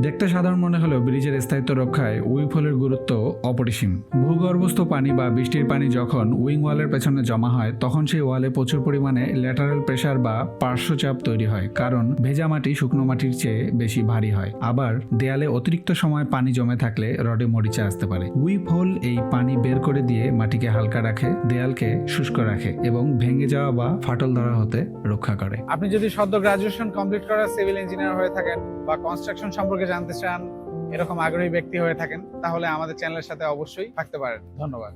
দেখতে সাধারণ মনে হলেও ব্রিজের স্থায়িত্ব রক্ষায় উইপ হোলের গুরুত্ব অপরিসীম। ভূগর্ভস্থ পানি বা বৃষ্টির পানি যখন উইং ওয়ালের পেছনে জমা হয় তখন সেই ওয়ালে প্রচুর পরিমাণে ল্যাটারাল প্রেসার বা পার্শ্বচাপ তৈরি হয়, কারণ ভেজা মাটি শুকনো মাটির চেয়ে বেশি ভারী হয়। আবার দেয়ালে অতিরিক্ত সময় পানি জমে থাকলে রডে মরিচা আসতে পারে। উইপ হোল এই পানি বের করে দিয়ে মাটিকে হালকা রাখে, দেয়ালকে শুষ্ক রাখে এবং ভেঙে যাওয়া বা ফাটল ধরা হতে রক্ষা করে। আপনি যদি সদ্য গ্রাজুয়েশন কমপ্লিট করা সিভিল ইঞ্জিনিয়ার হয়ে থাকেন বা কনস্ট্রাকশন সম্পর্কে জানতে চান, এরকম আগ্রহী ব্যক্তি হয়ে থাকেন, তাহলে আমাদের চ্যানেলের সাথে অবশ্যই থাকতে পারেন। ধন্যবাদ।